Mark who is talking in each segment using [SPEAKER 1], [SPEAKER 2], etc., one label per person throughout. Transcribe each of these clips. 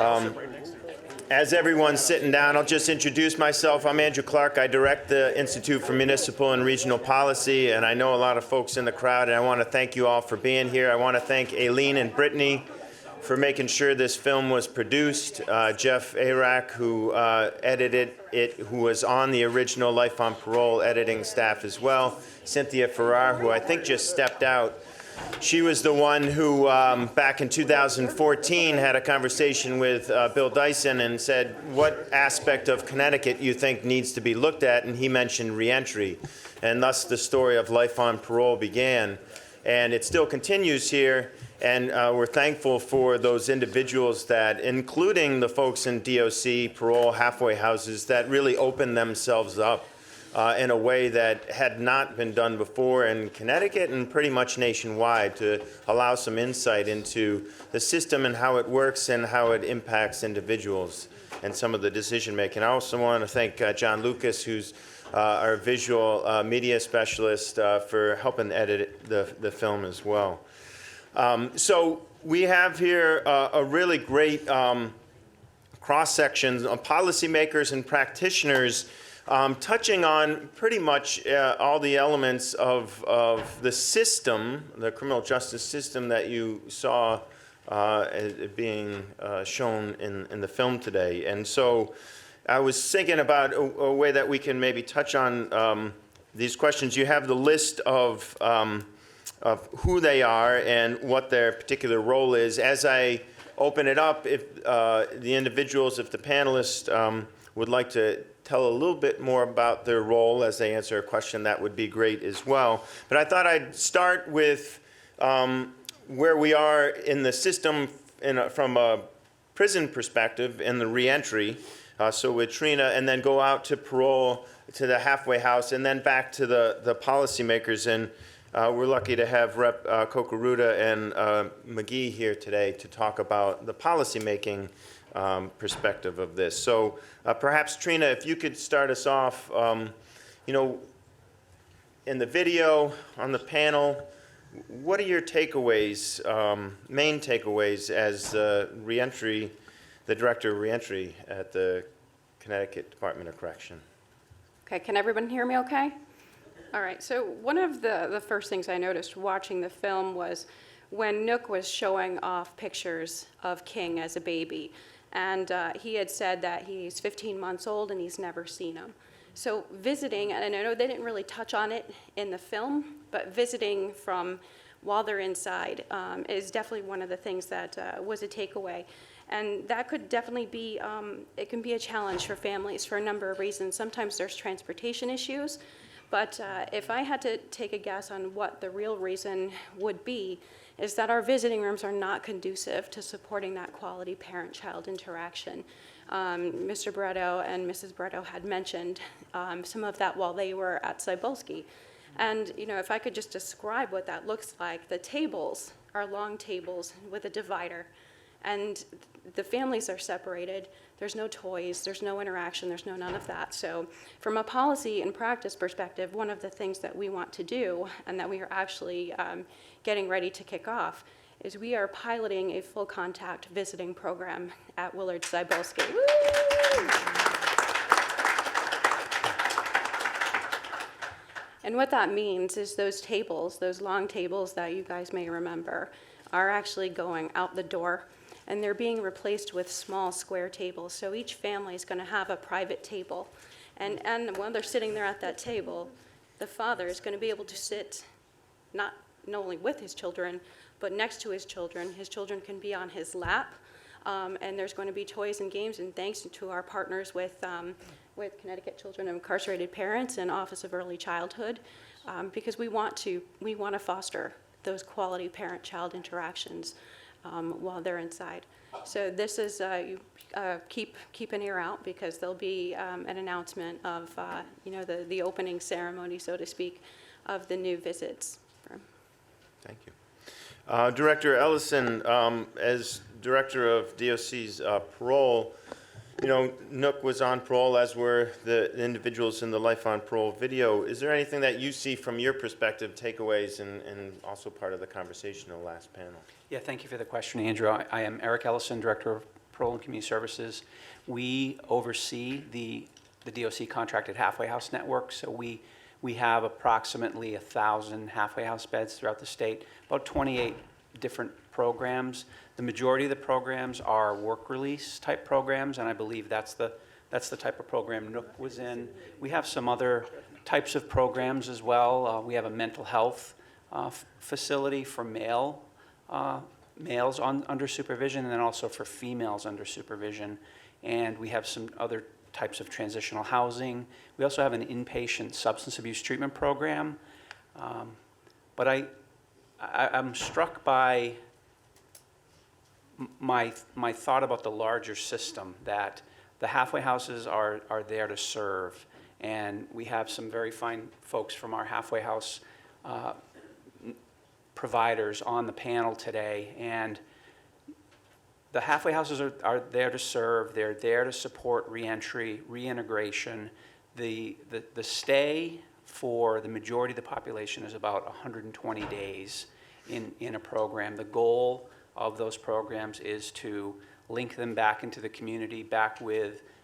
[SPEAKER 1] As everyone's sitting down, I'll just introduce myself. I'm Andrew Clark. I direct the Institute for Municipal and Regional Policy, and I know a lot of folks in the crowd, and I want to thank you all for being here. I want to thank Aileen and Brittany for making sure this film was produced. Jeff Arak, who edited it, who was on the original Life on Parole editing staff as well. Cynthia Farrar, who I think just stepped out. She was the one who, back in 2014, had a conversation with Bill Dyson and said, what aspect of Connecticut you think needs to be looked at? And he mentioned reentry. And thus the story of Life on Parole began. And it still continues here. And we're thankful for those individuals that, including the folks in DOC, parole, halfway houses, that really opened themselves up in a way that had not been done before in Connecticut and pretty much nationwide, to allow some insight into the system and how it works and how it impacts individuals and some of the decision making. I also want to thank John Lucas, who's our visual media specialist, for helping edit the film as well. So we have here a really great cross-section of policymakers and practitioners touching on pretty much all the elements of the system, the criminal justice system that you saw being shown in the film today. And so I was thinking about a way that we can maybe touch on these questions. You have the list of who they are and what their particular role is. As I open it up, if the individuals, if the panelists would like to tell a little bit more about their role as they answer a question, that would be great as well. But I thought I'd start with where we are in the system from a prison perspective in the reentry, so with Trina, and then go out to parole, to the halfway house, and then back to the policymakers. And we're lucky to have Rep. Kokoruda and McGee here today to talk about the policymaking perspective of this. So perhaps, Trina, if you could start us off, you know, in the video, on the panel, what are your takeaways, main takeaways as reentry, the director of reentry at the Connecticut Department of Correction?
[SPEAKER 2] Okay, can everyone hear me okay? All right, so one of the first things I noticed watching the film was when Nook was showing off pictures of King as a baby. And he had said that he's 15 months old and he's never seen him. So visiting, and I know they didn't really touch on it in the film, but visiting from while they're inside is definitely one of the things that was a takeaway. And that could definitely be, it can be a challenge for families for a number of reasons. Sometimes there's transportation issues, but if I had to take a guess on what the real reason would be, is that our visiting rooms are not conducive to supporting that quality parent-child interaction. Mr. Barretto and Mrs. Barretto had mentioned some of that while they were at Cybulski. And you know, if I could just describe what that looks like, the tables are long tables with a divider. And the families are separated. There's no toys, there's no interaction, there's none of that. So from a policy and practice perspective, one of the things that we want to do, and that we are actually getting ready to kick off, is we are piloting a full contact visiting program at Willard Cybulski. And what that means is those tables, those long tables that you guys may remember, are actually going out the door, and they're being replaced with small square tables. So each family is going to have a private table. And while they're sitting there at that table, the father is going to be able to sit not only with his children, but next to his children. His children can be on his lap, and there's going to be toys and games, and thanks to our partners with Connecticut Children of Incarcerated Parents and Office of Early Childhood, because we want to foster those quality parent-child interactions while they're inside. So this is, keep an ear out, because there'll be an announcement of, the opening ceremony, so to speak, of the new visits.
[SPEAKER 1] Thank you. Director Ellison, as director of DOC's parole, you know, Nook was on parole, as were the individuals in the Life on Parole video. Is there anything that you see from your perspective, takeaways, and also part of the conversation in the last panel?
[SPEAKER 3] Yeah, thank you for the question, Andrew. I am Eric Ellison, Director of Parole and Community Services, we oversee the DOC contracted halfway house network. So we have approximately 1,000 halfway house beds throughout the state, about 28 different programs. The majority of the programs are work release type programs, and I believe that's the type of program Nook was in. We have some other types of programs as well. We have a mental health facility for males under supervision, and then also for females under supervision. And we have some other types of transitional housing. We also have an inpatient substance abuse treatment program. But I'm struck by my thought about the larger system, that the halfway houses are there to serve. And we have some very fine folks from our halfway house providers on the panel today. And the halfway houses are there to serve. They're there to support reentry, reintegration. The stay for the majority of the population is about 120 days in a program. The goal of those programs is to link them back into the community,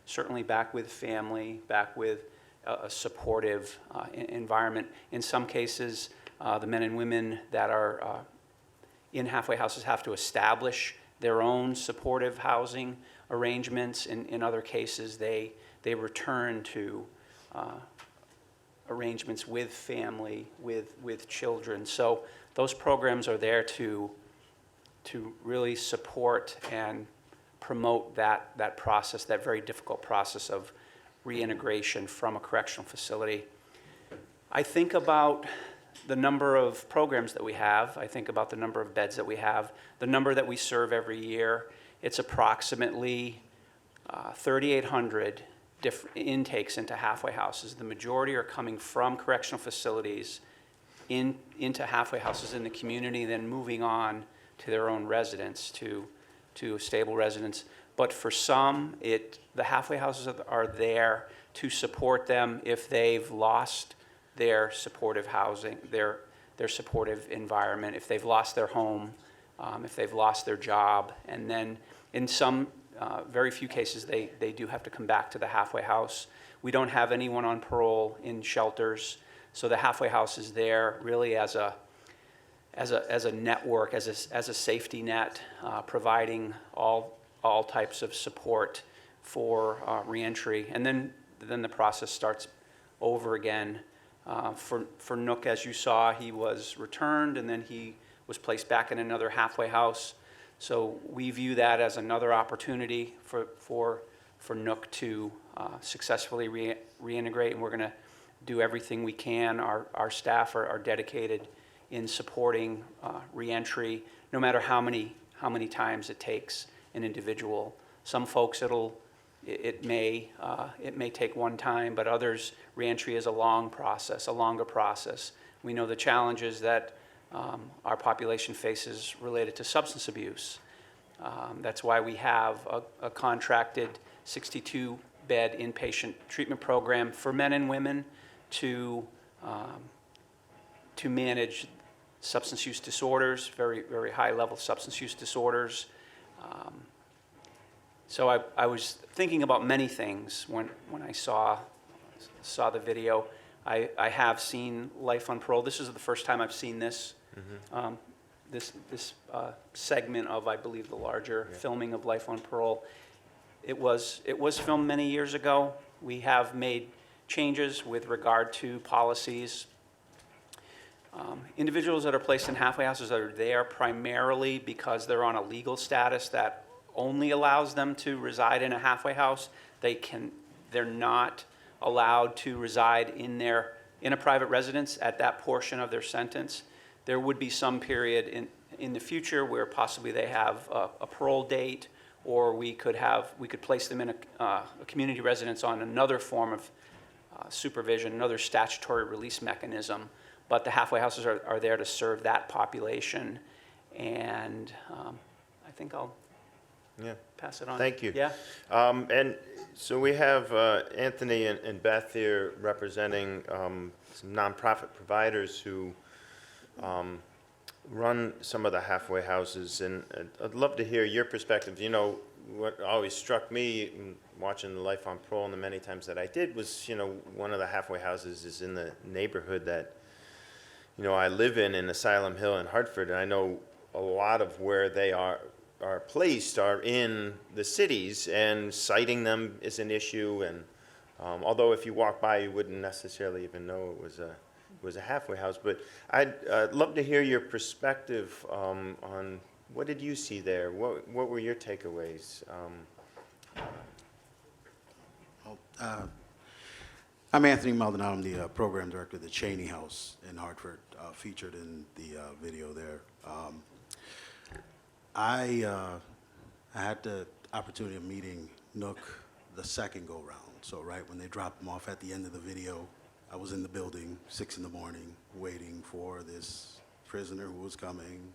[SPEAKER 3] certainly back with family, back with a supportive environment. In some cases, the men and women that are in halfway houses have to establish their own supportive housing arrangements. In other cases, they return to arrangements with family, with children. So those programs are there to really support and promote that process, that very difficult process of reintegration from a correctional facility. I think about the number of programs that we have. I think about the number of beds that we have, the number that we serve every year. It's approximately 3,800 different intakes into halfway houses. The majority are coming from correctional facilities into halfway houses in the community, then moving on to their own residence, to a stable residence. But for some, the halfway houses are there to support them if they've lost their supportive housing, their supportive environment, if they've lost their home, if they've lost their job. And then in some very few cases, they do have to come back to the halfway house. We don't have anyone on parole in shelters, so the halfway house is there really as a network, as a safety net, providing all types of support for reentry. And then the process starts over again. For Nook, as you saw, he was returned and then he was placed back in another halfway house. So we view that as another opportunity for Nook to successfully reintegrate, and we're going to do everything we can. Our staff are dedicated in supporting reentry, no matter how many times it takes an individual. Some folks it may take one time, but others, reentry is a longer process. We know the challenges that our population faces related to substance abuse. That's why we have a contracted 62-bed inpatient treatment program for men and women to manage substance use disorders, very, very high-level substance use disorders. So I was thinking about many things when I saw the video. I have seen Life on Parole. This is the first time I've seen this. Mm-hmm. This segment of, I believe, the larger filming of Life on Parole. It was filmed many years ago. We have made changes with regard to policies. Individuals that are placed in halfway houses are there primarily because they're on a legal status that only allows them to reside in a halfway house. They're not allowed to reside in a private residence at that portion of their sentence. There would be some period in the future where possibly they have a parole date, or we could place them in a community residence on another form of supervision, another statutory release mechanism. But the halfway houses are there to serve that population, and I think I'll pass it on.
[SPEAKER 1] Thank you.
[SPEAKER 3] Yeah.
[SPEAKER 1] And so we have Anthony and Beth here representing some nonprofit providers who run some of the halfway houses, and I'd love to hear your perspective. You know, what always struck me in watching the Life on Parole and the many times that I did was, one of the halfway houses is in the neighborhood that, I live in Asylum Hill in Hartford, and I know a lot of where they are placed are in the cities, and citing them is an issue. And although if you walk by, you wouldn't necessarily even know it was a halfway house. But I'd love to hear your perspective on what did you see there? What were your takeaways?
[SPEAKER 4] I'm Anthony Maldonado. I'm the program director of the Cheney House in Hartford, featured in the video there. I had the opportunity of meeting Nook the second go round. So right when they dropped him off at the end of the video, I was in the building, 6 in the morning, waiting for this prisoner who was coming.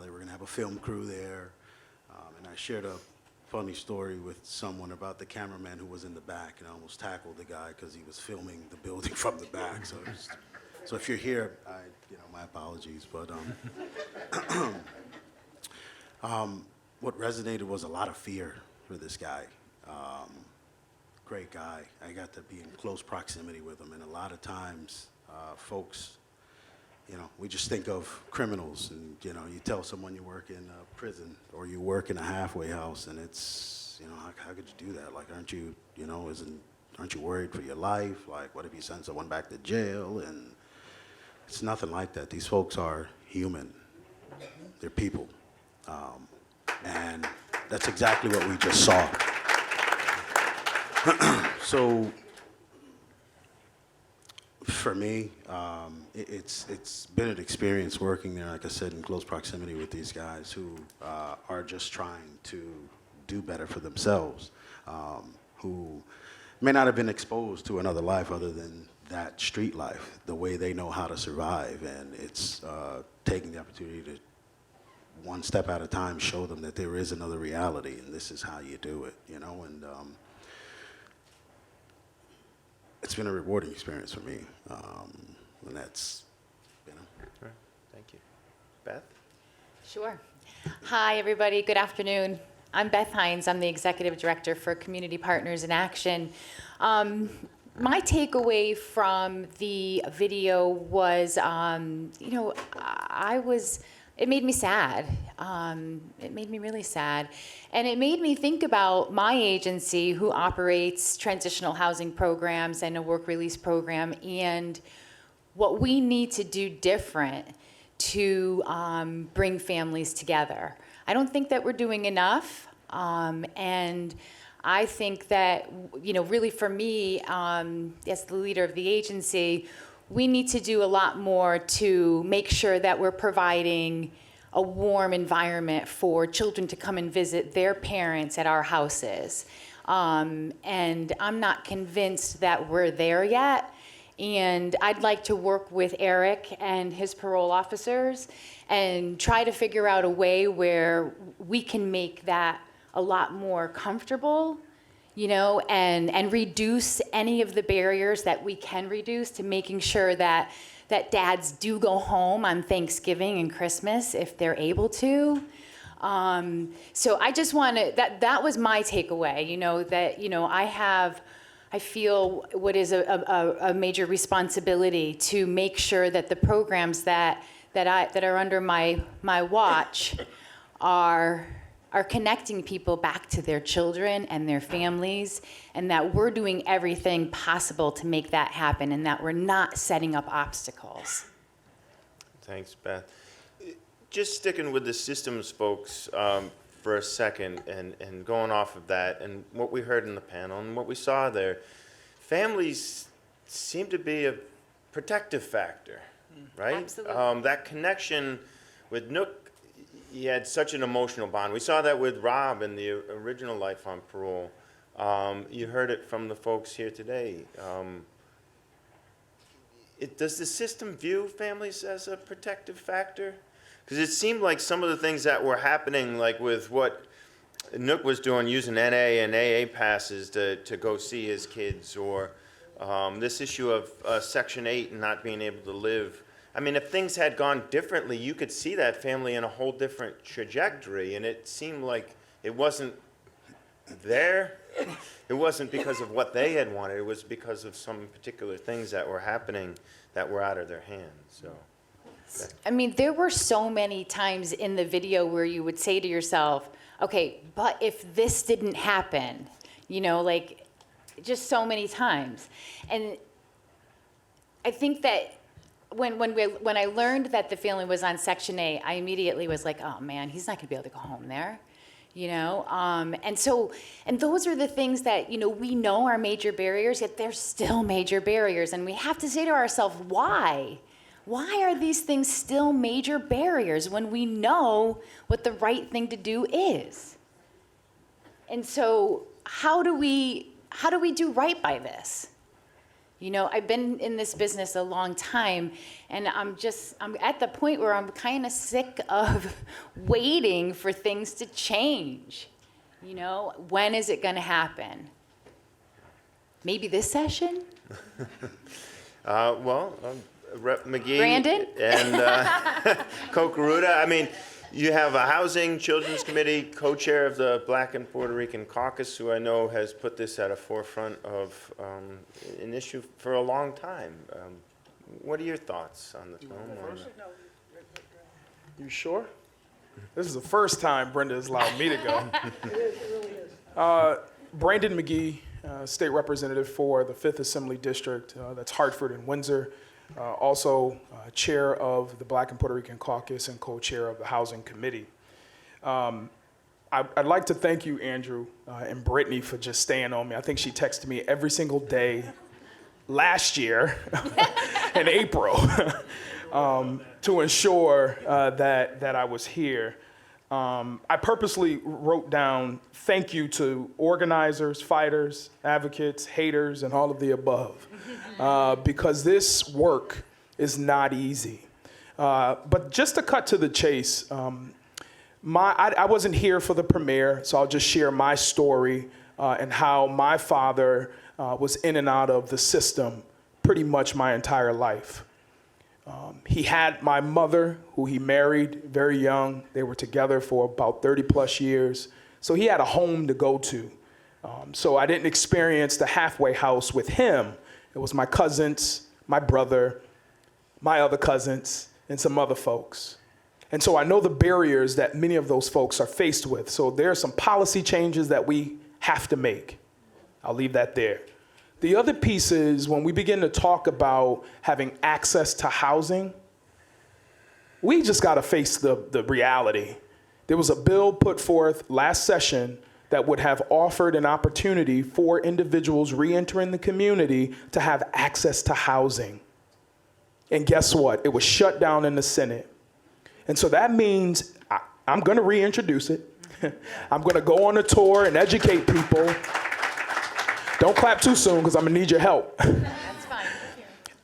[SPEAKER 4] They were gonna have a film crew there. And I shared a funny story with someone about the cameraman who was in the back, and I almost tackled the guy because he was filming the building from the back. So if you're here, my apologies. But what resonated was a lot of fear for this guy. Great guy. I got to be in close proximity with him, and a lot of times, folks, we just think of criminals, and you tell someone you work in a prison or you work in a halfway house, and it's, how could you do that? Like, aren't you, aren't you worried for your life? Like, what if you send someone back to jail? And it's nothing like that. These folks are human. They're people. And that's exactly what we just saw. So for me, it's been an experience working there, like I said, in close proximity with these guys who are just trying to do better for themselves, who may not have been exposed to another life other than that street life, the way they know how to survive. And it's taking the opportunity to, one step at a time, show them that there is another reality, and this is how you do it, and it's been a rewarding experience for me, and that's,
[SPEAKER 1] All right. Thank you. Beth?
[SPEAKER 5] Sure. Hi, everybody. Good afternoon. I'm Beth Hines. I'm the Executive Director for Community Partners in Action. My takeaway from the video was, it made me sad. It made me really sad. And it made me think about my agency, who operates transitional housing programs and a work release program, and what we need to do different to bring families together. I don't think that we're doing enough. And I think that, really for me, as the leader of the agency, we need to do a lot more to make sure that we're providing a warm environment for children to come and visit their parents at our houses. And I'm not convinced that we're there yet. And I'd like to work with Eric and his parole officers and try to figure out a way where we can make that a lot more comfortable, and reduce any of the barriers that we can reduce to making sure that dads do go home on Thanksgiving and Christmas if they're able to. So I just want to, that was my takeaway, I feel what is a major responsibility to make sure that the programs that are under my watch are connecting people back to their children and their families, and that we're doing everything possible to make that happen, and that we're not setting up obstacles.
[SPEAKER 1] Thanks, Beth. Just sticking with the systems folks for a second, and going off of that, and what we heard in the panel and what we saw there, families seem to be a protective factor, right?
[SPEAKER 2] Absolutely.
[SPEAKER 1] That connection with Nook, he had such an emotional bond. We saw that with Rob in the original Life on Parole. You heard it from the folks here today. Does the system view families as a protective factor? Because it seemed like some of the things that were happening, like with what Nook was doing, using NA and AA passes to go see his kids, or this issue of Section 8 and not being able to live. I mean, if things had gone differently, you could see that family in a whole different trajectory, and it seemed like it wasn't there. It wasn't because of what they had wanted. It was because of some particular things that were happening that were out of their hands. So,
[SPEAKER 5] I mean, there were so many times in the video where you would say to yourself, okay, but if this didn't happen, you know, like just so many times. And I think that when I learned that the family was on Section 8, I immediately was like, oh man, he's not gonna be able to go home there, you know? And those are the things that, you know, we know are major barriers, yet they're still major barriers. And we have to say to ourselves, why? Why are these things still major barriers when we know what the right thing to do is? And so how do we do right by this? You know, I've been in this business a long time, and I'm at the point where I'm kind of sick of waiting for things to change. You know, when is it going to happen? Maybe this session?
[SPEAKER 1] Rep. McGee
[SPEAKER 5] Brandon?
[SPEAKER 1] and Kokoruda. I mean, you have a Housing Children's Committee, co-chair of the Black and Puerto Rican Caucus, who I know has put this at a forefront of an issue for a long time. What are your thoughts on the film?
[SPEAKER 6] You sure? This is the first time Brenda has allowed me to go. It really is. Brandon McGee, state representative for the 5th Assembly District, that's Hartford and Windsor. Also chair of the Black and Puerto Rican Caucus and co-chair of the Housing Committee. I'd like to thank you, Andrew, and Brittany for just staying on me. I think she texted me every single day last year in April to ensure that I was here. I purposely wrote down thank you to organizers, fighters, advocates, haters, and all of the above, because this work is not easy. But just to cut to the chase, I wasn't here for the premiere, so I'll just share my story and how my father was in and out of the system pretty much my entire life. He had my mother, who he married very young. They were together for about 30 plus years. So he had a home to go to. So I didn't experience the halfway house with him. It was my cousins, my brother, my other cousins, and some other folks. And so I know the barriers that many of those folks are faced with. So there are some policy changes that we have to make. I'll leave that there. The other piece is when we begin to talk about having access to housing, we just got to face the reality. There was a bill put forth last session that would have offered an opportunity for individuals reentering the community to have access to housing. And guess what? It was shut down in the Senate. And so that means I'm going to reintroduce it. I'm going to go on a tour and educate people. Don't clap too soon, because I'm going to need your help.
[SPEAKER 5] That's fine.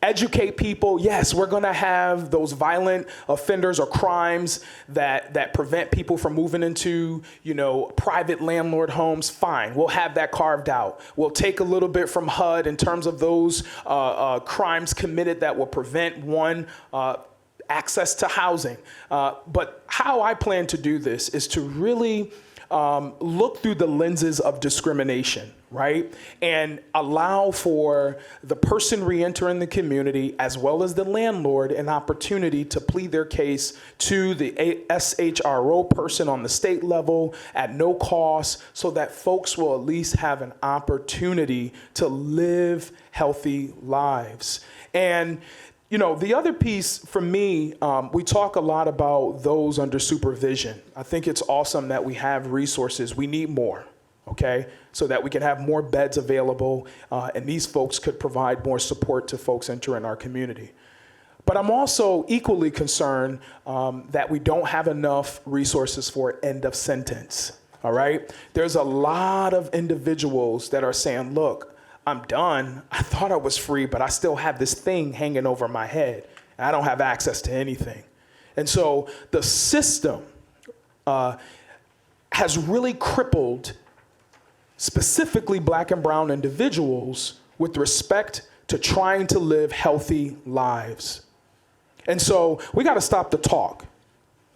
[SPEAKER 6] Educate people. Yes, we're going to have those violent offenders or crimes that prevent people from moving into, you know, private landlord homes. Fine, we'll have that carved out. We'll take a little bit from HUD in terms of those crimes committed that will prevent access to housing. But how I plan to do this is to really look through the lenses of discrimination, right? And allow for the person reentering the community as well as the landlord an opportunity to plead their case to the SHRO person on the state level at no cost, so that folks will at least have an opportunity to live healthy lives. And you know, the other piece for me, we talk a lot about those under supervision. I think it's awesome that we have resources. We need more, okay, so that we can have more beds available, and these folks could provide more support to folks entering our community. But I'm also equally concerned that we don't have enough resources for end of sentence, all right? There's a lot of individuals that are saying, look, I'm done. I thought I was free, but I still have this thing hanging over my head. I don't have access to anything. And so the system has really crippled specifically Black and brown individuals with respect to trying to live healthy lives. And so we got to stop the talk.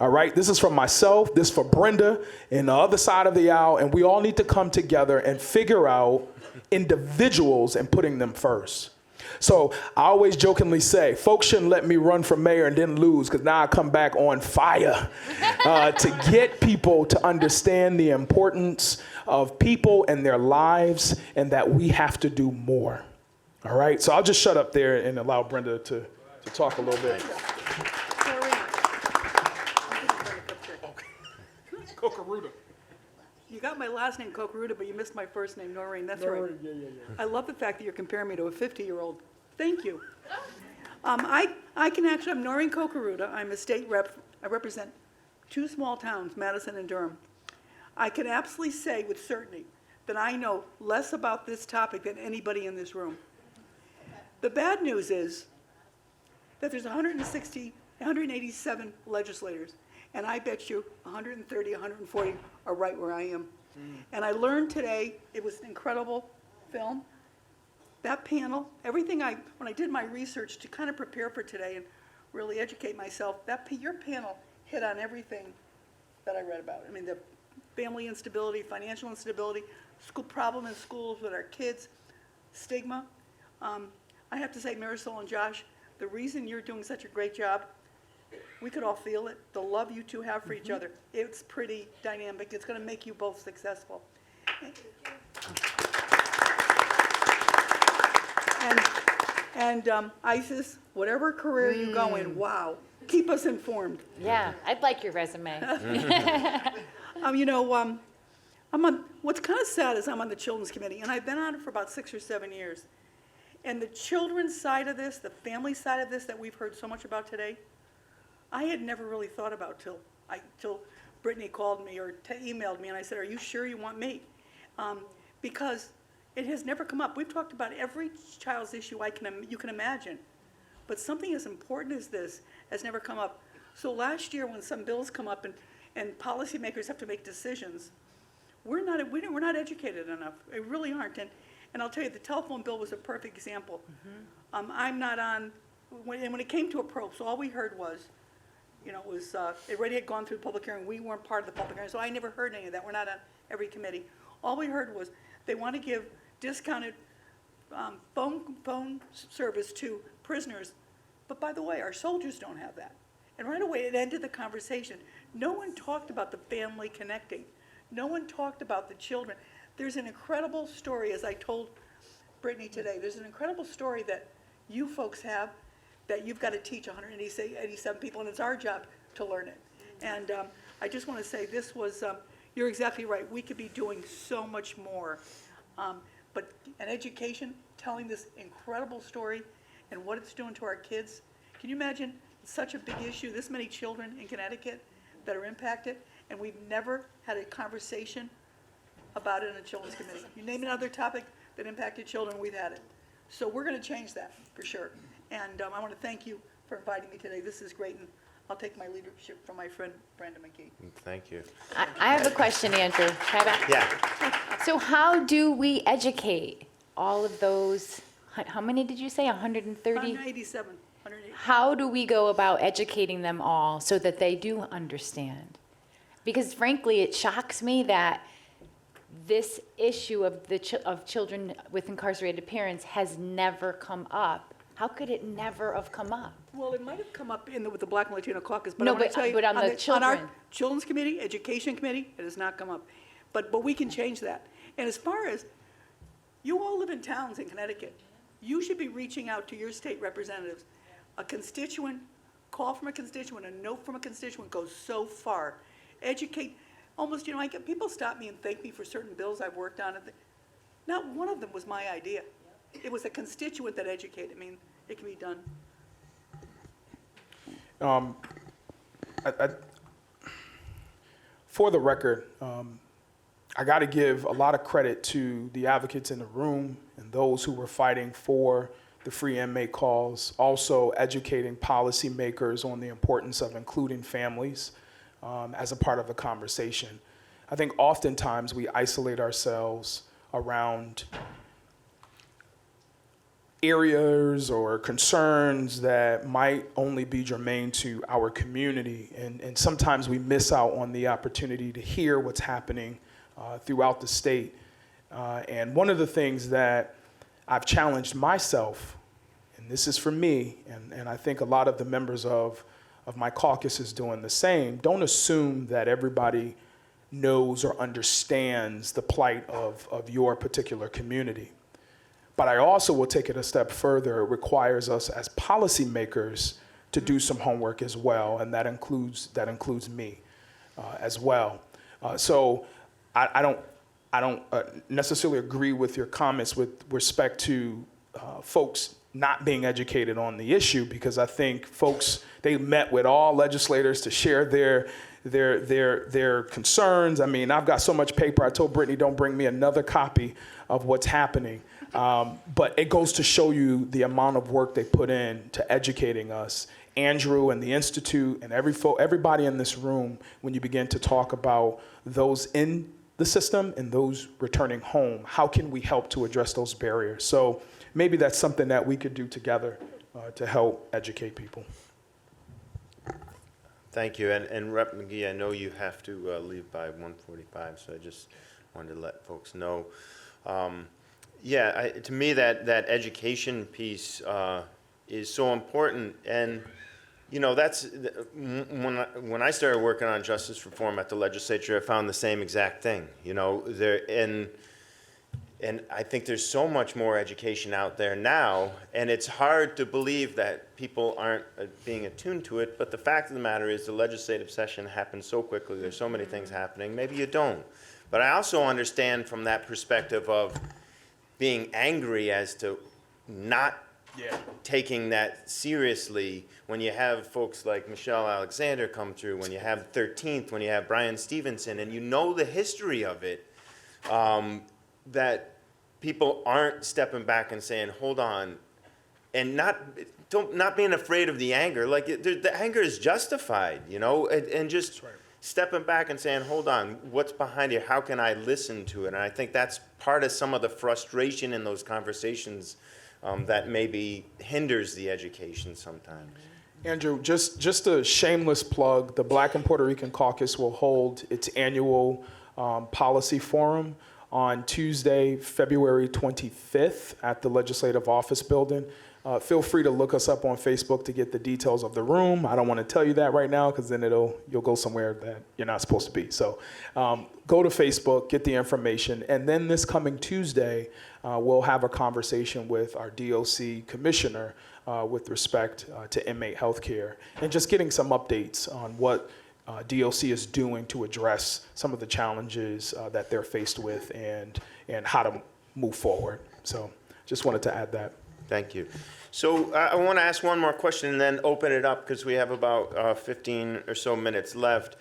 [SPEAKER 6] All right, this is from myself, this for Brenda, and the other side of the aisle, and we all need to come together and figure out individuals and putting them first. So I always jokingly say, folks shouldn't let me run for mayor and then lose, because now I come back on fire to get people to understand the importance of people and their lives, and that we have to do more. All right, so I'll just shut up there and allow Brenda to talk a little bit. Kokoruda.
[SPEAKER 7] You got my last name, Kokoruda, but you missed my first name, Noreen. That's right.
[SPEAKER 6] Yeah.
[SPEAKER 7] I love the fact that you're comparing me to a 50-year-old. Thank you. I can actually, I'm Noreen Kokoruda. I'm a state rep. I represent 2 small towns, Madison and Durham. I can absolutely say with certainty that I know less about this topic than anybody in this room. The bad news is that there's 187 legislators, and I bet you 130, 140 are right where I am. And I learned today, it was an incredible film. That panel, everything when I did my research to kind of prepare for today and really educate myself, your panel hit on everything that I read about. I mean, the family instability, financial instability, school problem in schools with our kids, stigma. I have to say, Marisol and Josh, the reason you're doing such a great job, we could all feel it, the love you two have for each other. It's pretty dynamic. It's going to make you both successful. And Isis, whatever career you go in, wow, keep us informed.
[SPEAKER 5] Yeah, I'd like your resume.
[SPEAKER 7] What's kind of sad is I'm on the Children's Committee, and I've been on it for about 6 or 7 years. And the children's side of this, the family side of this that we've heard so much about today, I had never really thought about till Brittany called me or emailed me, and I said, "Are you sure you want me?" Because it has never come up. We've talked about every child's issue you can imagine, but something as important as this has never come up. So last year, when some bills come up and policymakers have to make decisions, we're not educated enough. We really aren't. And I'll tell you, the telephone bill was a perfect example. I'm not on when it came to a probe. So all we heard was, it already had gone through the public hearing. We weren't part of the public hearing, so I never heard any of that. We're not on every committee. All we heard was they want to give discounted phone service to prisoners, but by the way, our soldiers don't have that. And right away, it ended the conversation. No one talked about the family connecting. No one talked about the children. There's an incredible story, as I told Brittany today, there's an incredible story that you folks have that you've got to teach 187 people, and it's our job to learn it. And I just want to say this was, you're exactly right. We could be doing so much more. But an education, telling this incredible story and what it's doing to our kids. Can you imagine such a big issue, this many children in Connecticut that are impacted, and we've never had a conversation about it in a Children's Committee. You name another topic that impacted children, we've had it. So we're going to change that for sure. And I want to thank you for inviting me today. This is great, and I'll take my leadership from my friend Brenda McGee.
[SPEAKER 1] Thank you.
[SPEAKER 5] I have a question, Andrew. Can I-
[SPEAKER 1] Yeah.
[SPEAKER 5] So how do we educate all of those, how many did you say, 130?
[SPEAKER 7] 187. 180.
[SPEAKER 5] How do we go about educating them all so that they do understand? Because frankly, it shocks me that this issue of of children with incarcerated parents has never come up. How could it never have come up?
[SPEAKER 7] Well, it might have come up with the Black and Latino Caucus, but
[SPEAKER 5] No,
[SPEAKER 7] I want to
[SPEAKER 5] but-
[SPEAKER 7] tell you,
[SPEAKER 5] but on the
[SPEAKER 7] on
[SPEAKER 5] children.
[SPEAKER 7] our Children's Committee, Education Committee, it has not come up. But we can change that. And as far as, you all live in towns in Connecticut, you should be reaching out to your state representatives. A constituent, call from a constituent, a note from a constituent goes so far. Educate, almost, I get people stop me and thank me for certain bills I've worked on. Not one of them was my idea. It was a constituent that educated me. It can be done.
[SPEAKER 6] For the record, I got to give a lot of credit to the advocates in the room and those who were fighting for the free inmate calls, also educating policymakers on the importance of including families as a part of the conversation. I think oftentimes we isolate ourselves around areas or concerns that might only be germane to our community. And sometimes we miss out on the opportunity to hear what's happening throughout the state. And one of the things that I've challenged myself, and this is for me, and I think a lot of the members of my caucus is doing the same, don't assume that everybody knows or understands the plight of your particular community. But I also will take it a step further. It requires us as policymakers to do some homework as well, and that includes me as well. So I don't necessarily agree with your comments with respect to folks not being educated on the issue, because I think folks, they met with all legislators to share their concerns. I mean, I've got so much paper. I told Brittany, don't bring me another copy of what's happening. But it goes to show you the amount of work they put in to educating us. Andrew and the Institute and everybody in this room, when you begin to talk about those in the system and those returning home, how can we help to address those barriers? So maybe that's something that we could do together to help educate people.
[SPEAKER 1] Thank you. And Rep. McGee, I know you have to leave by 1:45, so I just wanted to let folks know. To me, that education piece is so important. And, you know, that's, when I started working on justice reform at the legislature, I found the same exact thing, you know, and I think there's so much more education out there now, and it's hard to believe that people aren't being attuned to it, but the fact of the matter is the legislative session happens so quickly, there's so many things happening, maybe you don't. But I also understand from that perspective of being angry as to not taking that seriously when you have folks like Michelle Alexander come through, when you have 13th, when you have Brian Stevenson, and you know the history of it, that people aren't stepping back and saying, hold on, and not being afraid of the anger. Like, the anger is justified, you know, and just stepping back and saying, hold on, what's behind it? How can I listen to it? And I think that's part of some of the frustration in those conversations that maybe hinders the education sometimes.
[SPEAKER 6] Andrew, just a shameless plug, the Black and Puerto Rican Caucus will hold its annual policy forum on Tuesday, February 25th at the Legislative Office Building. Feel free to look us up on Facebook to get the details of the room. I don't want to tell you that right now because then you'll go somewhere that you're not supposed to be. So go to Facebook, get the information, and then this coming Tuesday, we'll have a conversation with our DOC commissioner with respect to inmate health care and just getting some updates on what DOC is doing to address some of the challenges that they're faced with and how to move forward. So just wanted to add that.
[SPEAKER 1] Thank you. So I want to ask one more question and then open it up because we have about 15 or so minutes left.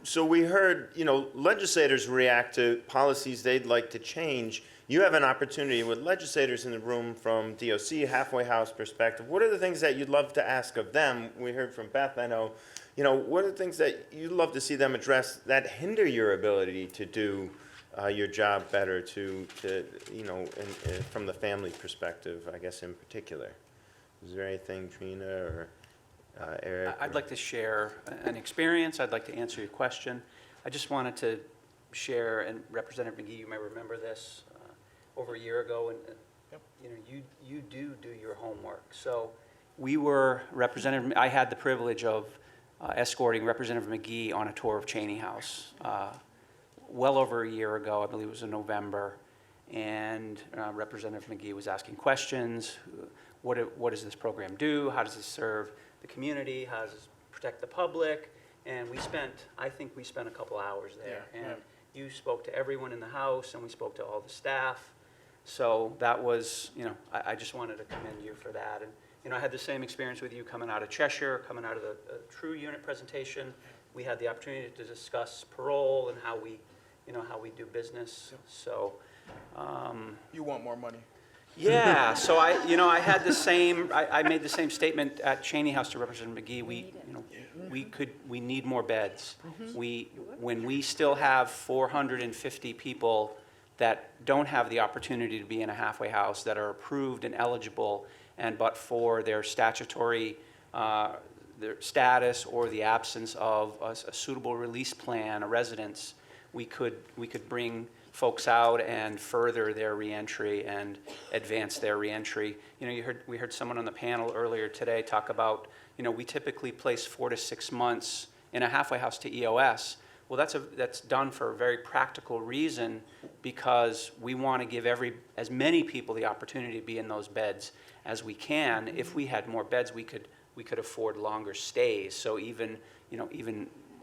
[SPEAKER 1] So we heard, you know, legislators react to policies they'd like to change. You have an opportunity with legislators in the room from DOC, halfway house perspective. What are the things that you'd love to ask of them? We heard from Beth, I know. You know, what are the things that you'd love to see them address that hinder your ability to do your job better, to you know, from the family perspective, I guess in particular? Is there anything, Trina or Eric?
[SPEAKER 3] I'd like to share an experience. I'd like to answer your question. I just wanted to share, and Representative McGee, you may remember this over a year ago, and you know, you do your homework. So we were I had the privilege of escorting Representative McGee on a tour of Cheney House well over a year ago. I believe it was in November, and Representative McGee was asking questions. What does this program do? How does this serve the community? How does this protect the public? And I think we spent a couple hours there.
[SPEAKER 6] Yeah,
[SPEAKER 3] and you spoke to everyone in the House, and we spoke to all the staff. So that was, you know, I just wanted to commend you for that. And, you know, I had the same experience with you coming out of Cheshire, coming out of the True Unit presentation. We had the opportunity to discuss parole and how we do business. So,
[SPEAKER 6] You want more money?
[SPEAKER 3] yeah. So I had the same. I made the same statement at Cheney House to Representative McGee. We need more beds. When we still have 450 people that don't have the opportunity to be in a halfway house, that are approved and eligible, and but for their statutory their status or the absence of a suitable release plan, a residence, we could bring folks out and further their reentry and advance their reentry. You know, we heard someone on the panel earlier today talk about, you know, we typically place 4 to 6 months in a halfway house to EOS. Well, that's done for a very practical reason, because we want to give as many people the opportunity to be in those beds as we can. If we had more beds, we could afford longer stays. So even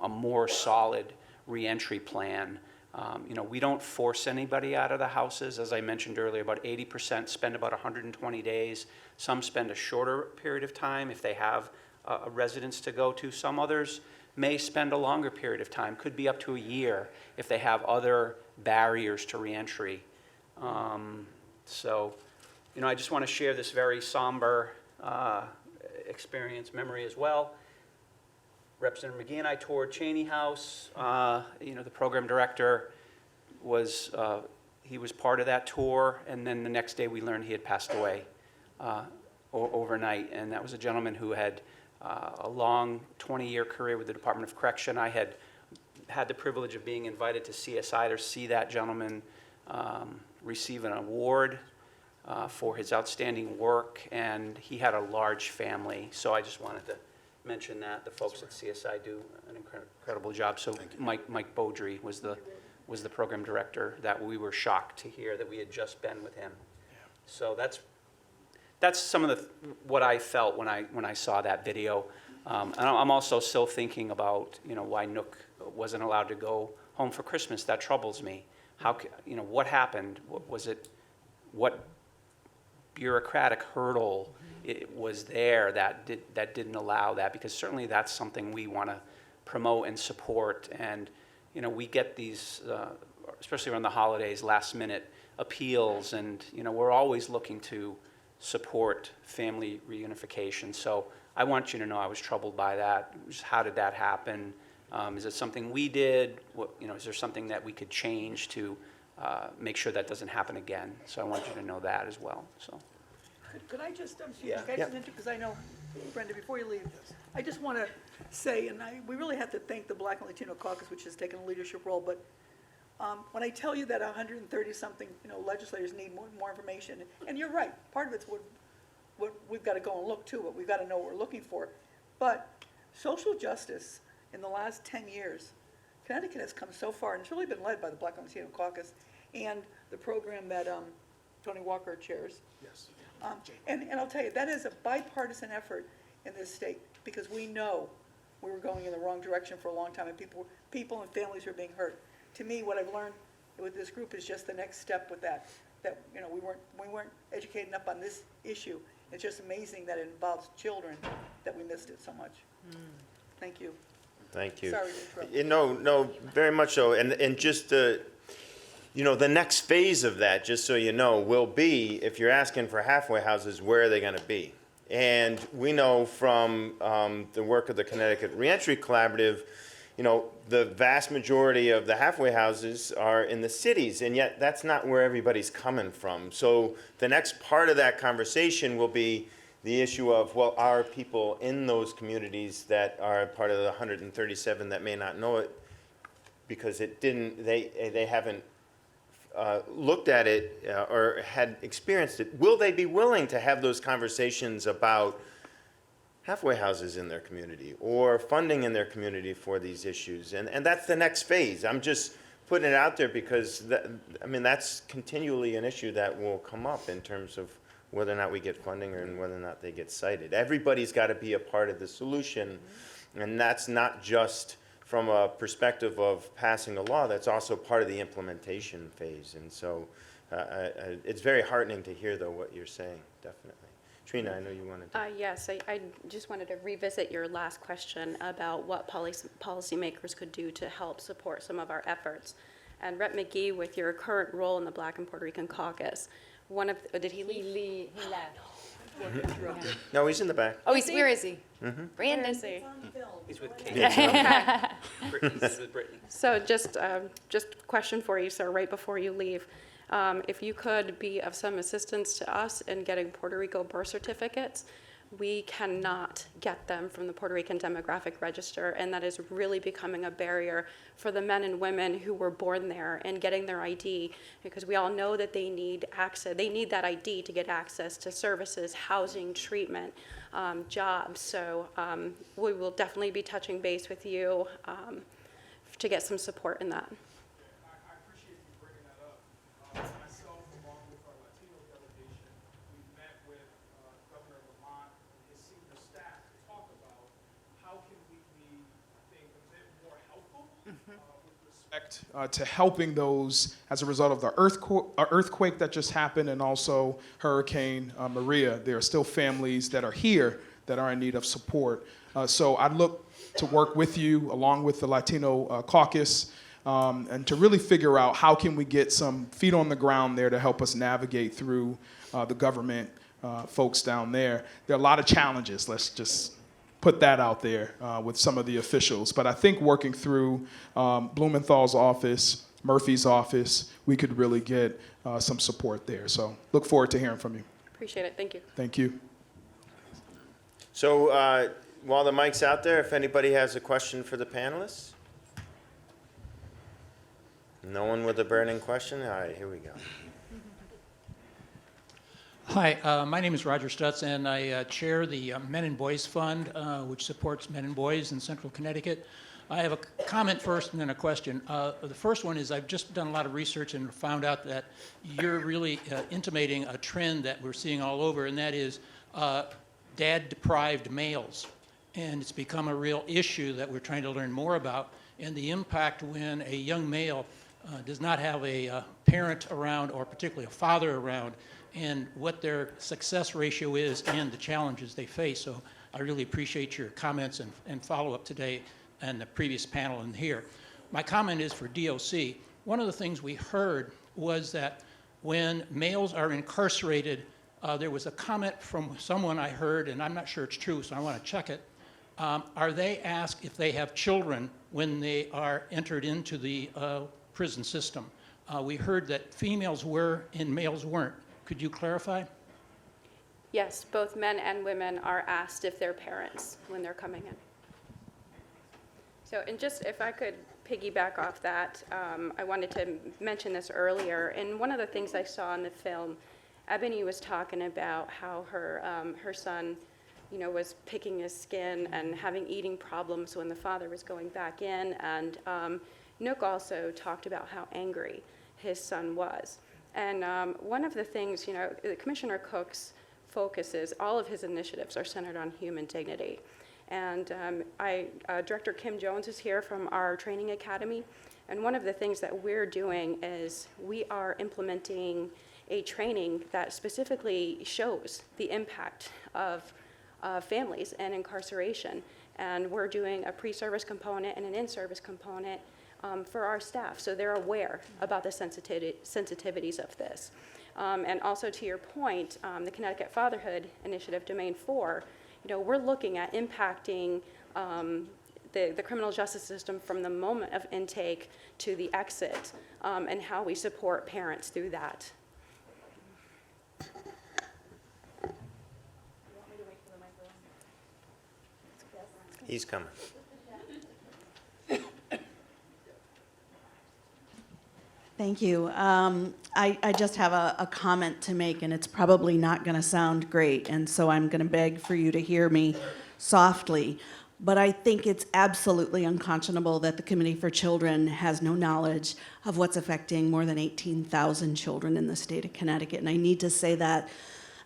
[SPEAKER 3] a more solid reentry plan. You know, we don't force anybody out of the houses. As I mentioned earlier, about 80% spend about 120 days. Some spend a shorter period of time if they have a residence to go to. Some others may spend a longer period of time, could be up to a year if they have other barriers to reentry. So, you know, I just want to share this very somber memory as well. Representative McGee and I toured Cheney House. You know, the program director was part of that tour, and then the next day we learned he had passed away overnight, and that was a gentleman who had a long 20-year career with the Department of Correction. I had the privilege of being invited to CSI to see that gentleman receive an award for his outstanding work, and he had a large family. So I just wanted to mention that the folks at CSI do an incredible job. So Mike Beaudry was the program director that we were shocked to hear that we had just been with him. So that's some of what I felt when I saw that video. And I'm also still thinking about, you know, why Nook wasn't allowed to go home for Christmas. That troubles me. You know, what happened? What bureaucratic hurdle it was there that didn't allow that? Because certainly that's something we want to promote and support. And, you know, we get these, especially around the holidays, last minute appeals, and, you know, we're always looking to support family reunification. So I want you to know I was troubled by that. Just how did that happen? Is it something we did? You know, is there something that we could change to make sure that doesn't happen again? So I want you to know that as well. So.
[SPEAKER 7] Could I just,
[SPEAKER 3] Yeah.
[SPEAKER 7] because I know, Brenda, before you leave, I just want to say, and we really have to thank the Black and Latino Caucus, which has taken a leadership role, but when I tell you that 130-something, you know, legislators need more information, and you're right, part of it's what we've got to go and look to, but we've got to know what we're looking for. But social justice in the last 10 years, Connecticut has come so far, and it's really been led by the Black and Latino Caucus and the program that Tony Walker chairs.
[SPEAKER 6] Yes.
[SPEAKER 7] And I'll tell you, that is a bipartisan effort in this state, because we know we were going in the wrong direction for a long time, and people and families were being hurt. To me, what I've learned with this group is just the next step with that you know, we weren't educated enough on this issue. It's just amazing that it involves children that we missed it so much. Thank you.
[SPEAKER 1] Thank you.
[SPEAKER 7] Sorry to interrupt.
[SPEAKER 1] No, very much so. And just you know, the next phase of that, just so you know, will be, if you're asking for halfway houses, where are they going to be? And we know from the work of the Connecticut Reentry Collaborative, you know, the vast majority of the halfway houses are in the cities, and yet that's not where everybody's coming from. So the next part of that conversation will be the issue of, well, are people in those communities that are part of the 137 that may not know it because they haven't looked at it or had experienced it, will they be willing to have those conversations about halfway houses in their community or funding in their community for these issues? And that's the next phase. I'm just putting it out there because, that's continually an issue that will come up in terms of whether or not we get funding and whether or not they get cited. Everybody's got to be a part of the solution, and that's not just from a perspective of passing a law, that's also part of the implementation phase. And so it's very heartening to hear, though, what you're saying, definitely. Trina, I know you wanted to.
[SPEAKER 2] Yes, I just wanted to revisit your last question about what policymakers could do to help support some of our efforts. And Rep. McGee, with your current role in the Black and Puerto Rican Caucus, did he leave?
[SPEAKER 5] He left.
[SPEAKER 1] No, he's in the back.
[SPEAKER 5] Oh, where is he?
[SPEAKER 1] Mm-hmm.
[SPEAKER 5] Brandon.
[SPEAKER 2] Where is he?
[SPEAKER 3] He's with Kate.
[SPEAKER 1] Yeah,
[SPEAKER 3] He's with Brittany.
[SPEAKER 2] So just a question for you, sir, right before you leave. If you could be of some assistance to us in getting Puerto Rico birth certificates, we cannot get them from the Puerto Rican Demographic Register, and that is really becoming a barrier for the men and women who were born there and getting their ID, because we all know that they need access. They need that ID to get access to services, housing, treatment, jobs. So we will definitely be touching base with you to get some support in that.
[SPEAKER 6] I appreciate you bringing that up. Myself, along with our Latino delegation, we met with Governor Lamont and his senior staff to talk about how can we be, I think, a bit more helpful with respect to helping those as a result of the earthquake that just happened and also Hurricane Maria. There are still families that are here that are in need of support. So I'd look to work with you along with the Latino Caucus and to really figure out how can we get some feet on the ground there to help us navigate through the government folks down there. There are a lot of challenges, let's just put that out there with some of the officials. But I think working through Blumenthal's office, Murphy's office, we could really get some support there. So look forward to hearing from you.
[SPEAKER 2] Appreciate it. Thank you.
[SPEAKER 6] Thank you.
[SPEAKER 1] So while the mic's out there, if anybody has a question for the panelists? No one with a burning question? All right, here we go.
[SPEAKER 8] Hi, my name is Roger Stutz, and I chair the Men and Boys Fund, which supports men and boys in Central Connecticut. I have a comment first and then a question. The first one is I've just done a lot of research and found out that you're really intimating a trend that we're seeing all over, and that is dad-deprived males. And it's become a real issue that we're trying to learn more about, and the impact when a young male does not have a parent around, or particularly a father around, and what their success ratio is and the challenges they face. So I really appreciate your comments and follow-up today and the previous panel and here. My comment is for DOC. One of the things we heard was that when males are incarcerated, there was a comment from someone I heard, and I'm not sure it's true, so I want to check it. Are they asked if they have children when they are entered into the prison system? We heard that females were and males weren't. Could you clarify?
[SPEAKER 2] Yes, both men and women are asked if they're parents when they're coming in. So, and just if I could piggyback off that, I wanted to mention this earlier. And one of the things I saw in the film, Ebony was talking about how her son, was picking his skin and having eating problems when the father was going back in. And Nook also talked about how angry his son was. And one of the things, Commissioner Cook's focuses, all of his initiatives are centered on human dignity. And Director Kim Jones is here from our training academy. And one of the things that we're doing is we are implementing a training that specifically shows the impact of families and incarceration. And we're doing a pre-service component and an in-service component for our staff, so they're aware about the sensitivities of this. And also to your point, the Connecticut Fatherhood Initiative, Domain 4, we're looking at impacting the criminal justice system from the moment of intake to the exit, and how we support parents through that.
[SPEAKER 1] He's coming.
[SPEAKER 9] Thank you. I just have a comment to make, and it's probably not going to sound great, and so I'm going to beg for you to hear me softly. But I think it's absolutely unconscionable that the Committee for Children has no knowledge of what's affecting more than 18,000 children in the state of Connecticut. And I need to say that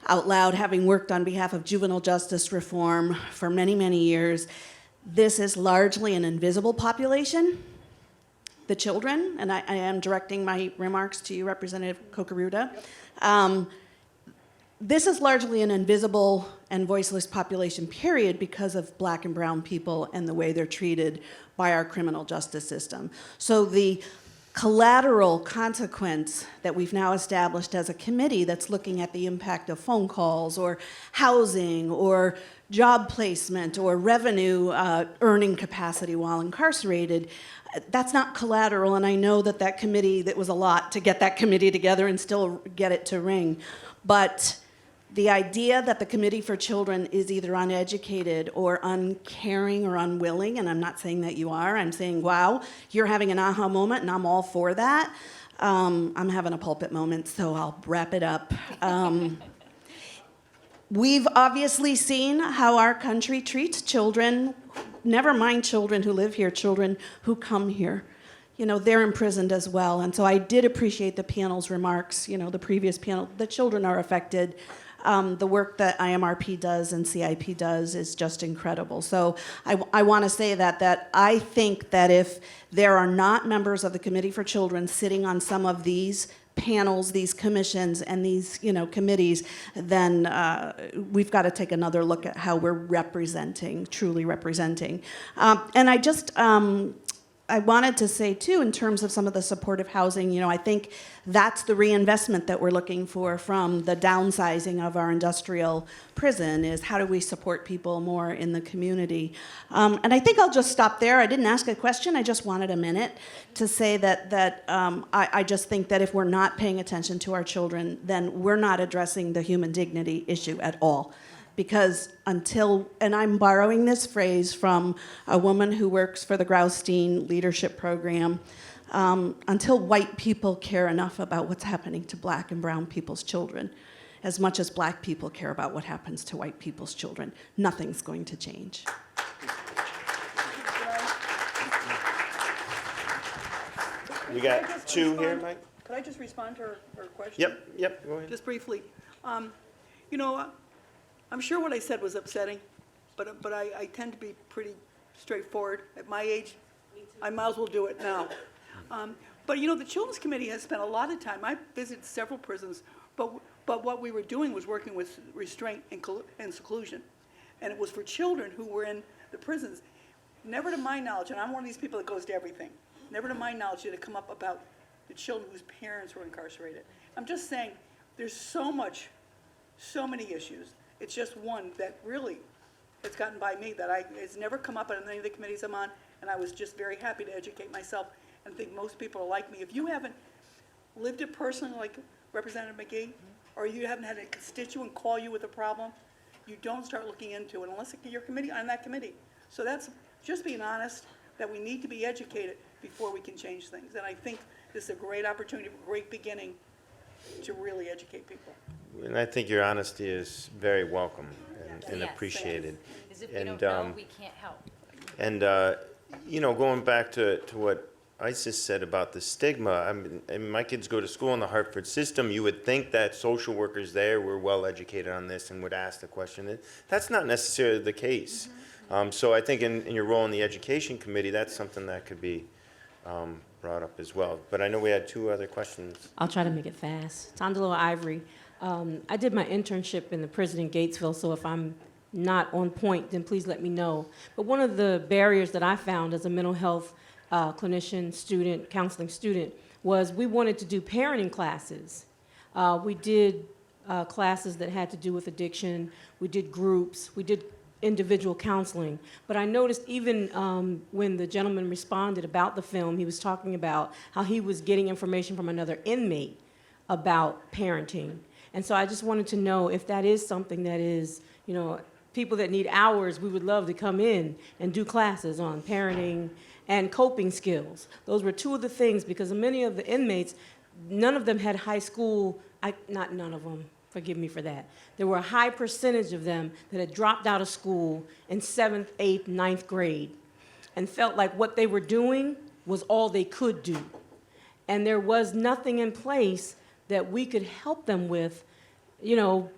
[SPEAKER 9] out loud, having worked on behalf of juvenile justice reform for many, many years. This is largely an invisible population. The children, and I am directing my remarks to you, Representative Kokoruda. This is largely an invisible and voiceless population, period, because of Black and brown people and the way they're treated by our criminal justice system. So the collateral consequence that we've now established as a committee that's looking at the impact of phone calls or housing or job placement or revenue earning capacity while incarcerated, that's not collateral. And I know that that committee, that was a lot to get that committee together and still get it to ring. But the idea that the Committee for Children is either uneducated or uncaring or unwilling, and I'm not saying that you are, I'm saying, wow, you're having an aha moment, and I'm all for that. I'm having a pulpit moment, so I'll wrap it up. We've obviously seen how our country treats children, never mind children who live here, children who come here. You know, they're imprisoned as well. And so I did appreciate the panel's remarks, you know, the previous panel. The children are affected. The work that IMRP does and CIP does is just incredible. So I want to say that I think that if there are not members of the Committee for Children sitting on some of these panels, these commissions, and these, you know, committees, then we've got to take another look at how we're representing, truly representing. And I wanted to say, too, in terms of some of the supportive housing, you know, I think that's the reinvestment that we're looking for from the downsizing of our industrial prison, is how do we support people more in the community? And I think I'll just stop there. I didn't ask a question. I just wanted a minute to say that I just think that if we're not paying attention to our children, then we're not addressing the human dignity issue at all. Because until, and I'm borrowing this phrase from a woman who works for the Graustein Leadership Program, until white people care enough about what's happening to black and brown people's children, as much as black people care about what happens to white people's children, nothing's going to change.
[SPEAKER 1] We got two here, Mike?
[SPEAKER 7] Could I just respond to her question?
[SPEAKER 1] Yep, go ahead.
[SPEAKER 7] Just briefly. You know, I'm sure what I said was upsetting, but I tend to be pretty straightforward. At my age, I might as well do it now. But you know, the Children's Committee has spent a lot of time. I visited several prisons, but what we were doing was working with restraint and seclusion. And it was for children who were in the prisons. Never to my knowledge, and I'm one of these people that goes to everything, never to my knowledge did it come up about the children whose parents were incarcerated. I'm just saying, there's so many issues. It's just one that really has gotten by me that it's never come up on any of the committees I'm on, and I was just very happy to educate myself and think most people are like me. If you haven't lived it personally like Representative McGee, or you haven't had a constituent call you with a problem, you don't start looking into it unless you're on that committee. So that's just being honest, that we need to be educated before we can change things. And I think this is a great opportunity, a great beginning to really educate people.
[SPEAKER 1] And I think your honesty is very welcome and
[SPEAKER 5] Yes.
[SPEAKER 1] appreciated.
[SPEAKER 5] Because if we
[SPEAKER 1] And,
[SPEAKER 5] don't know, we can't help.
[SPEAKER 1] And, you know, going back to what Isis said about the stigma, I mean, my kids go to school in the Hartford system. You would think that social workers there were well educated on this and would ask the question. That's not necessarily the case. So I think in your role in the Education Committee, that's something that could be brought up as well. But I know we had two other questions.
[SPEAKER 10] I'll try to make it fast. Tondelo Ivory. I did my internship in the prison in Gatesville, so if I'm not on point, then please let me know. But one of the barriers that I found as a mental health clinician, student, counseling student, was we wanted to do parenting classes. We did classes that had to do with addiction. We did groups. We did individual counseling. But I noticed even when the gentleman responded about the film, he was talking about how he was getting information from another inmate about parenting. And so I just wanted to know if that is something that is, you know, people that need hours, we would love to come in and do classes on parenting and coping skills. Those were two of the things, because many of the inmates, none of them had high school, not none of them, forgive me for that. There were a high percentage of them that had dropped out of school in 7th, 8th, 9th grade and felt like what they were doing was all they could do. And there was nothing in place that we could help them with, you know,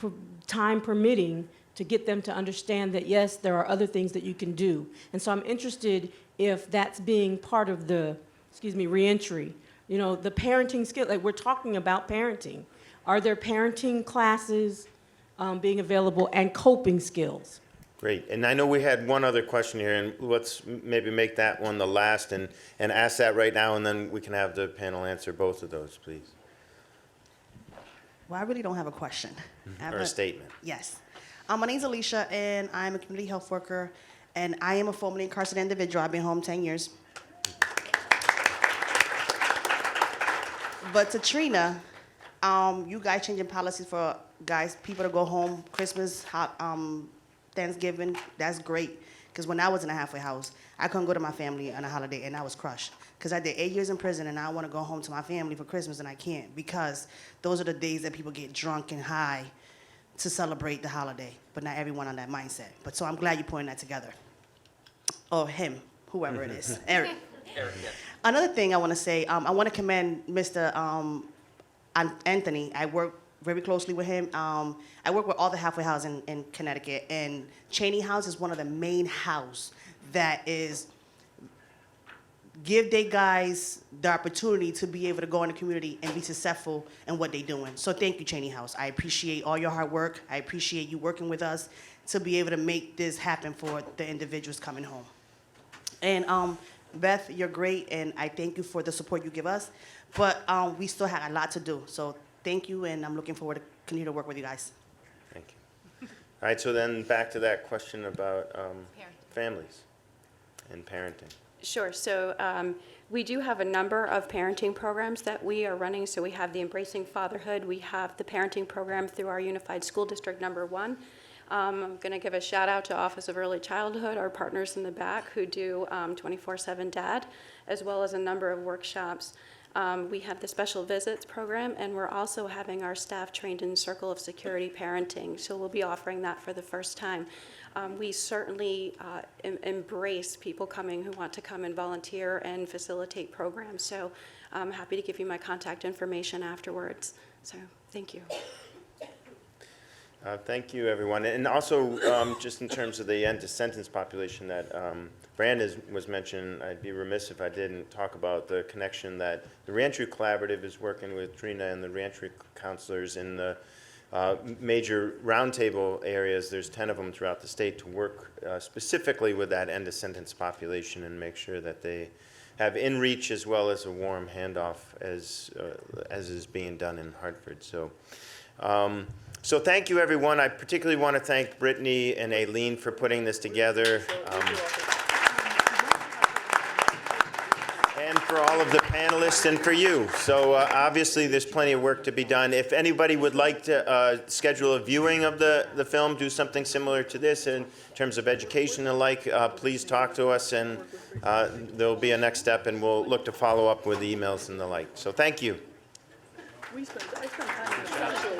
[SPEAKER 10] time permitting, to get them to understand that, yes, there are other things that you can do. And so I'm interested if that's being part of the, reentry, you know, the parenting skill, like we're talking about parenting. Are there parenting classes being available and coping skills?
[SPEAKER 1] Great. And I know we had one other question here, and let's maybe make that one the last and ask that right now, and then we can have the panel answer both of those, please.
[SPEAKER 11] Well, I really don't have a question. I have
[SPEAKER 1] Or a statement.
[SPEAKER 11] Yes. My name's Alicia, and I'm a community health worker, and I am a formerly incarcerated individual. I've been home 10 years. But to Trina, you guys changing policies for people to go home Christmas, Thanksgiving, that's great. Because when I was in a halfway house, I couldn't go to my family on a holiday, and I was crushed. Because I did 8 years in prison, and I want to go home to my family for Christmas, and I can't. Because those are the days that people get drunk and high to celebrate the holiday. But not everyone on that mindset. But so I'm glad you're putting that together. Or him, whoever it is. Eric. Another thing I want to say, I want to commend Mr. Anthony. I work very closely with him. I work with all the halfway houses in Connecticut, and Cheney House is one of the main houses that is give they guys the opportunity to be able to go in the community and be successful in what they're doing. So thank you, Cheney House. I appreciate all your hard work. I appreciate you working with us to be able to make this happen for the individuals coming home. And Beth, you're great, and I thank you for the support you give us. But we still have a lot to do. So thank you, and I'm looking forward to continue to work with you guys.
[SPEAKER 1] Thank you. All right, so then back to that question about families and parenting.
[SPEAKER 2] Sure. So we do have a number of parenting programs that we are running. So we have the Embracing Fatherhood. We have the parenting program through our Unified School District number 1. I'm going to give a shout out to Office of Early Childhood, our partners in the back who do 24/7 Dad, as well as a number of workshops. We have the Special Visits program, and we're also having our staff trained in Circle of Security Parenting. So we'll be offering that for the first time. We certainly embrace people coming who want to come and volunteer and facilitate programs. So I'm happy to give you my contact information afterwards. So thank you.
[SPEAKER 1] Thank you, everyone. And also, just in terms of the end-to-sentence population that Brandon was mentioning, I'd be remiss if I didn't talk about the connection that the Reentry Collaborative is working with Trina and the reentry counselors in the major roundtable areas. There's 10 of them throughout the state to work specifically with that end-to-sentence population and make sure that they have in-reach as well as a warm handoff as is being done in Hartford. So thank you, everyone. I particularly want to thank Brittany and Aileen for putting this together. And for all of the panelists and for you. So obviously there's plenty of work to be done. If anybody would like to schedule a viewing of the film, do something similar to this in terms of education and like, please talk to us, and there'll be a next step, and we'll look to follow up with emails and the like. So thank you.
[SPEAKER 7] I spent time in the